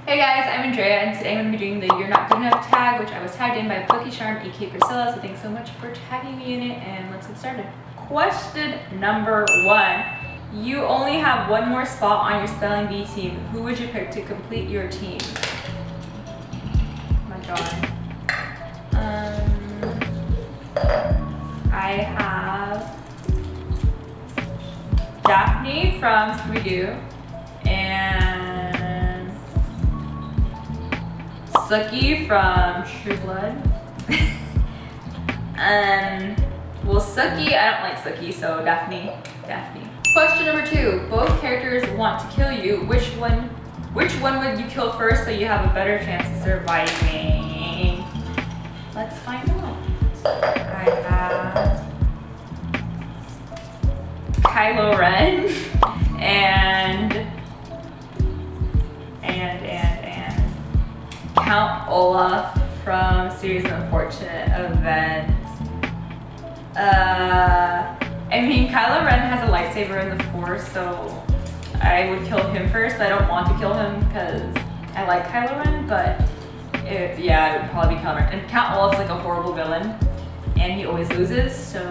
Hey guys, I'm Andrea and today I'm going to be doing the You're Not Good Enough tag, which I was tagged in by Bookie Charm EK Priscilla, so thanks so much for tagging me in it and let's get started. Question number 1. You only have one more spot on your spelling bee team. Who would you pick to complete your team? Oh my god. I have Daphne from Scooby-Doo and Sookie from True Blood. Well, Sookie, I don't like Sookie, so Daphne. Question number 2. Both characters want to kill you. Which one would you kill first so you have a better chance of surviving? Let's find out. I have Kylo Ren and Count Olaf from Series of Unfortunate Events. I mean, Kylo Ren has a lightsaber in the Force, so I would kill him first, but I don't want to kill him because I like Kylo Ren, but yeah, it would probably be Kylo Ren. And Count Olaf's like a horrible villain, and he always loses, so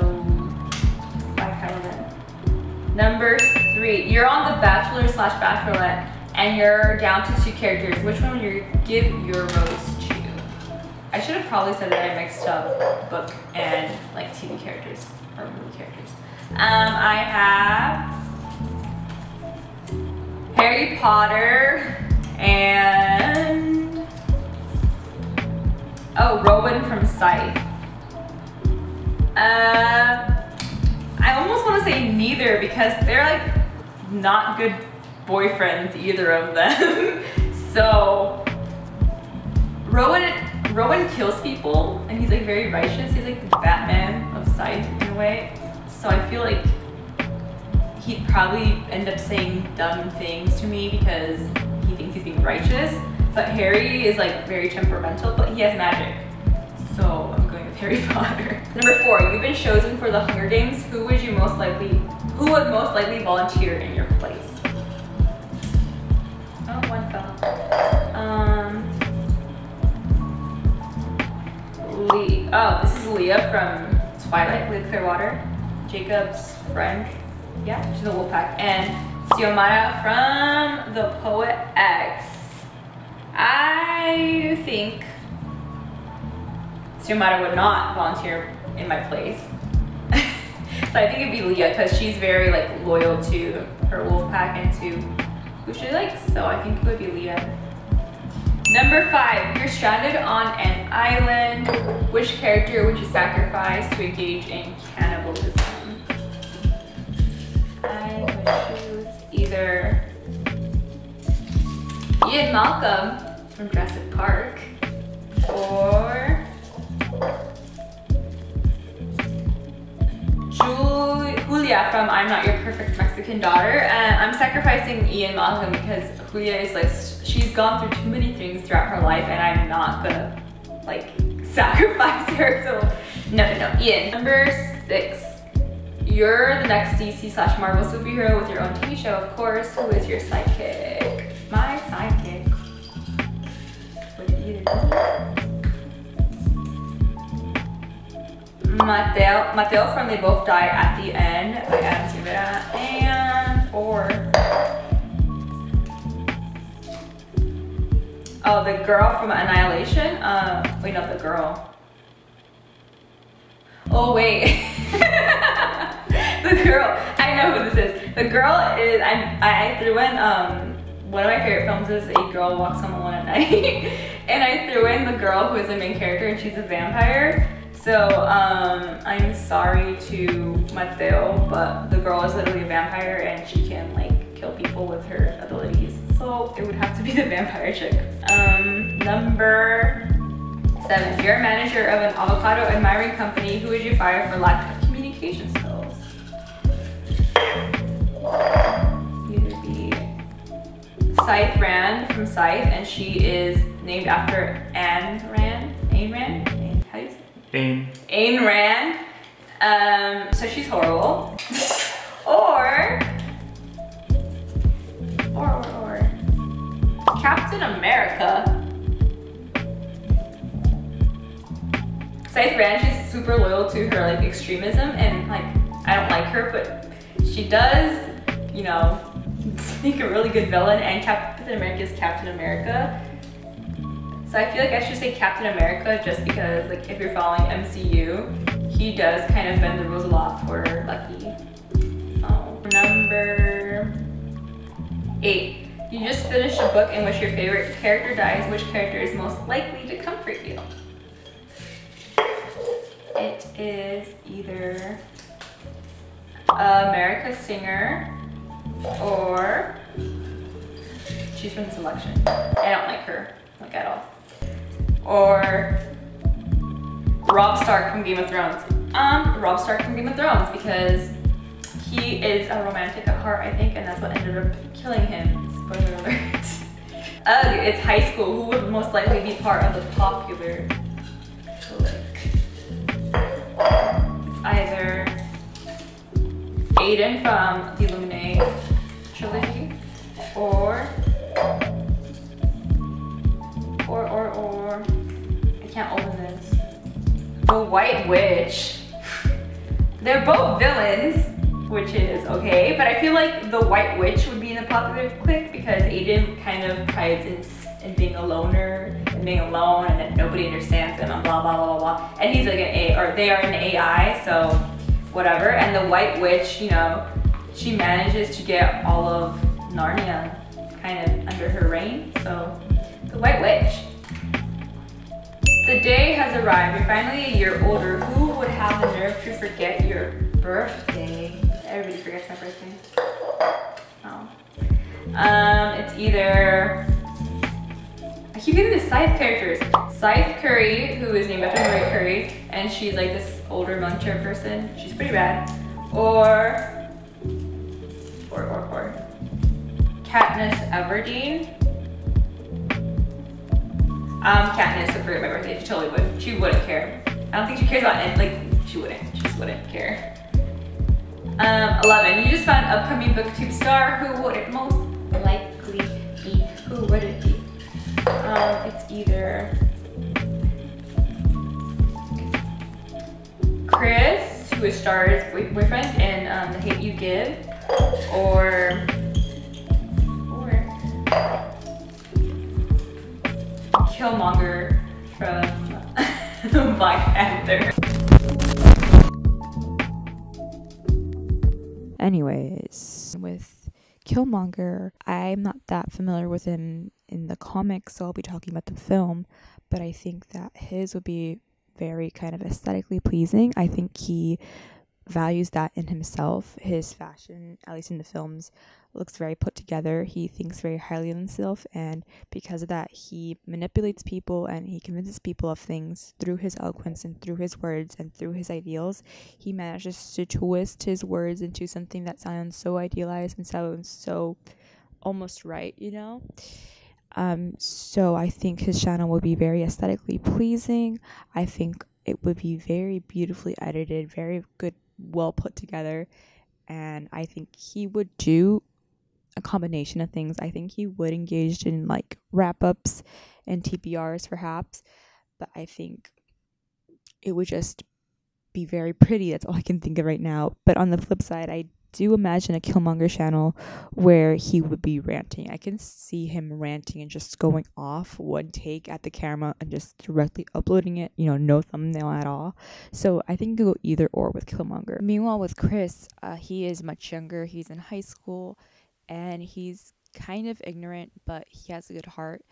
bye Kylo Ren. Number 3, you're on The Bachelor / Bachelorette, and you're down to 2 characters. Which one would you give your rose to? I should have probably said that I mixed up book and like TV characters or movie characters. I have Harry Potter and Rowan from Scythe. I almost want to say neither because they're like not good boyfriends, either of them. So Rowan kills people and he's like very righteous. He's like the Batman of Scythe in a way. So I feel like he'd probably end up saying dumb things to me because he thinks he's being righteous. But Harry is like very temperamental, but he has magic. So I'm going with Harry Potter. Number 4, you've been chosen for the Hunger Games. Who would most likely volunteer in your place? Oh, one fell. This is Leah from Twilight, Leah Clearwater. Jacob's friend. Yeah, she's a Wolfpack. And Xiomara from The Poet X. I think Xiomara would not volunteer in my place. So I think it'd be Leah because she's very like loyal to her Wolfpack and to who she likes. So I think it would be Leah. Number 5, you're stranded on an island. Which character would you sacrifice to engage in cannibalism? I would choose either Ian Malcolm from Jurassic Park or Julia from I'm Not Your Perfect Mexican Daughter. And I'm sacrificing Ian Malcolm because Julia is like, she's gone through too many things throughout her life and I'm not gonna like sacrifice her, so no, Ian. Number 6, you're the next DC / Marvel superhero with your own TV show, of course. Who is your sidekick? My sidekick would either be Mateo from They Both Die at the End by Adam Rivera, and the girl from Annihilation. Wait, not the girl. Oh wait. The girl. I know who this is. The girl is. I threw in one of my favorite films is A Girl Walks Home Alone at Night, and I threw in the girl who is the main character, and she's a vampire. So I'm sorry to Mateo, but the girl is literally a vampire, and she can like kill people with her abilities. So it would have to be the vampire chick. Number 7, you're a manager of an avocado admiring company. Who would you fire for lack of communication skills? Either be Scythe Rand from Scythe, and she is named after Ayn Rand. How do you say it? Ayn Rand. So she's horrible. or Captain America. Scythe Ranch is super loyal to her like extremism, and like I don't like her, but she does, you know, make a really good villain, and Captain America is Captain America. So I feel like I should say Captain America just because like if you're following MCU, he does kind of bend the rules a lot for Lucky. So, number 8. You just finished a book in which your favorite character dies. Which character is most likely to comfort you? It is either America Singer or she's from Selection. I don't like her, like at all. Or Robb Stark from Game of Thrones. Robb Stark from Game of Thrones because he is a romantic at heart, I think, and that's what ended up killing him. Spoiler alert. It's high school. Who would most likely be part of the popular clique? It's either Aiden from the Illuminate trilogy, or I can't open this. The White Witch. They're both villains, which is okay, but I feel like the White Witch would be in the popular clique because Aiden kind of prides in being a loner and being alone and that nobody understands him and blah blah blah blah. And he's like they are an AI, so whatever. And the White Witch, you know, she manages to get all of Narnia kind of under her reign. So the White Witch. The day has arrived. You're finally a year older. Who would have the nerve to forget your birthday? Everybody forgets my birthday. Oh. It's either, I keep getting the Scythe characters. Scythe Curry, who is named after Mariah Curry, and she's like this older Muncher person. She's pretty bad. Or Katniss Everdeen. Katniss would forget my birthday. She totally would. She wouldn't care. I don't think she cares about it. Like, she wouldn't. She just wouldn't care. 11. You just found an upcoming booktube star. Who would it most likely be? Who would it be? It's either Chris, who is Star's boyfriend in The Hate U Give, or Killmonger from Black Panther. Anyways, with Killmonger, I'm not that familiar with him in the comics, so I'll be talking about the film, but I think that his would be very kind of aesthetically pleasing. I think he values that in himself. His fashion, at least in the films, looks very put together. He thinks very highly of himself, and because of that, he manipulates people and he convinces people of things through his eloquence and through his words and through his ideals. He manages to twist his words into something that sounds so idealized and sounds so almost right, you know? So I think his channel would be very aesthetically pleasing. I think it would be very beautifully edited, very good, well put together, and I think he would do a combination of things. I think he would engage in like wrap-ups and TBRs perhaps, but I think it would just be very pretty. That's all I can think of right now. But on the flip side, I do imagine a Killmonger channel where he would be ranting. I can see him ranting and just going off one take at the camera and just directly uploading it, you know, no thumbnail at all. So I think you could go either or with Killmonger. Meanwhile, with Chris, he is much younger. He's in high school and he's kind of ignorant, but he has a good heart.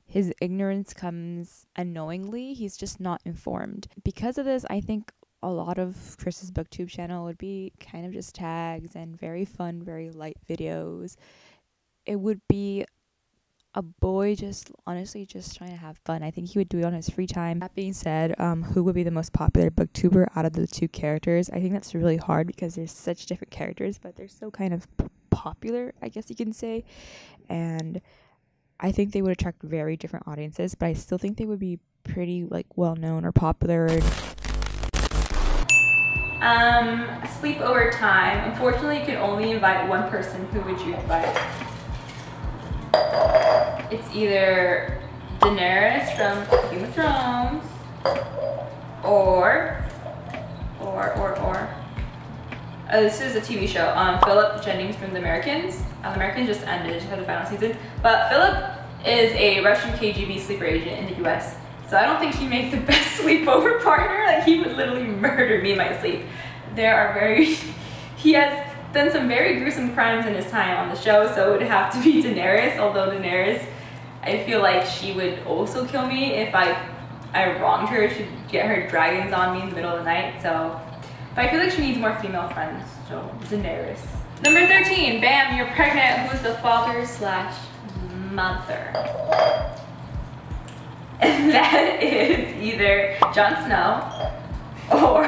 His ignorance comes unknowingly. He's just not informed. Because of this, I think a lot of Chris's booktube channel would be kind of just tags and very fun, very light videos. It would be a boy just honestly just trying to have fun. I think he would do it on his free time. That being said, who would be the most popular booktuber out of the two characters? I think that's really hard because there's such different characters, but they're so kind of popular, I guess you can say. And I think they would attract very different audiences, but I still think they would be pretty like well known or popular. Sleepover time. Unfortunately, you can only invite one person. Who would you invite? It's either Daenerys from Game of Thrones or this is a TV show. Philip Jennings from The Americans. The Americans just ended, just had the final season. But Philip is a Russian KGB sleeper agent in the US. So I don't think he makes the best sleepover partner. Like, he would literally murder me in my sleep. He has done some very gruesome crimes in his time on the show, so it would have to be Daenerys, although Daenerys, I feel like she would also kill me if I wronged her. She'd get her dragons on me in the middle of the night, so. But I feel like she needs more female friends, so Daenerys. Number 13, bam, you're pregnant. Who's the father / mother? And that is either Jon Snow or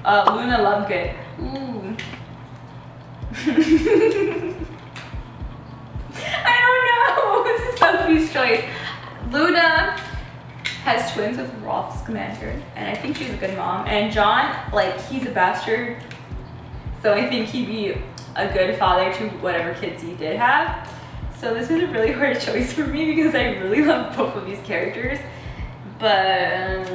Luna Lovegood. Ooh. I don't know. This is Sophie's choice. Luna has twins with Rolf Scamander, and I think she's a good mom. And Jon, like, he's a bastard, so I think he'd be a good father to whatever kids he did have. So this is a really hard choice for me because I really love both of these characters, but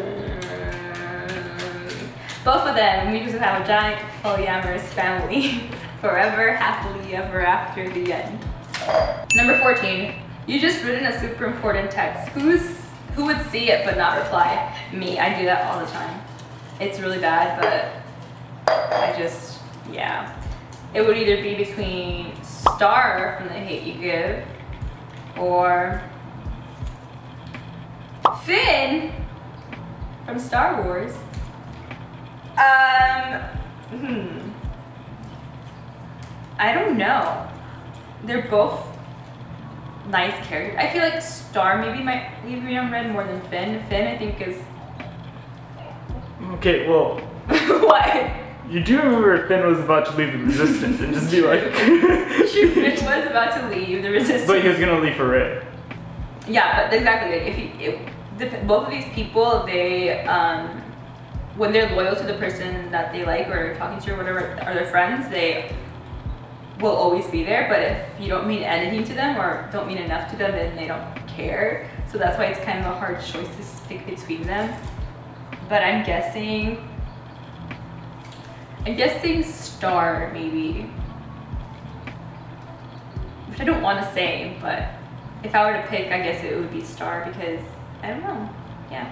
both of them, we just have a giant polyamorous family forever, happily ever after the end. Number 14, you just written a super important text. Who would see it but not reply? Me, I do that all the time. It's really bad, but I just, yeah. It would either be between Star from The Hate U Give or Finn from Star Wars. I don't know. They're both nice characters. I feel like Star maybe might leave me on red more than Finn. Finn, I think, is... Okay, well... What? You do remember Finn was about to leave the Resistance and just be like... Finn was about to leave the Resistance. But he was gonna leave for Red. Yeah, but exactly. Like, both of these people, they, when they're loyal to the person that they like or talking to or whatever, or their friends, they will always be there. But if you don't mean anything to them or don't mean enough to them, then they don't care. So that's why it's kind of a hard choice to stick between them. But I'm guessing Star, maybe. Which I don't want to say, but if I were to pick, I guess it would be Star because, I don't know, yeah.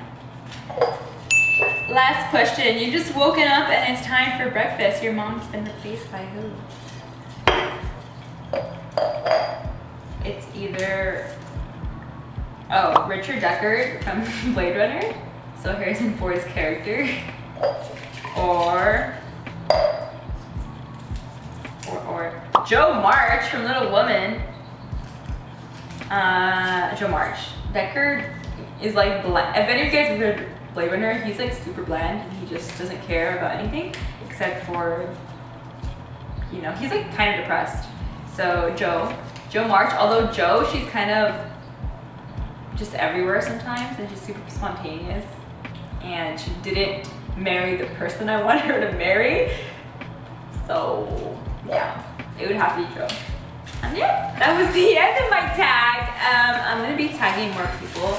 Last question. You just woken up and it's time for breakfast. Your mom's been replaced by who? It's either, Richard Deckard from Blade Runner, so Harrison Ford's character, or Joe March from Little Women. Joe March. Deckard is like bland. If any of you guys read Blade Runner, he's like super bland and he just doesn't care about anything except for, you know, he's like kind of depressed. So Joe March, although Joe, she's kind of just everywhere sometimes and she's super spontaneous and she didn't marry the person I wanted her to marry. So yeah, it would have to be Joe. And yeah, that was the end of my tag. I'm gonna be tagging more people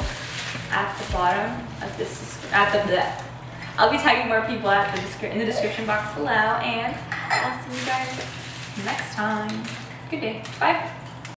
at the bottom of this, I'll be tagging more people in the description box below, and I'll see you guys next time. Good day, bye.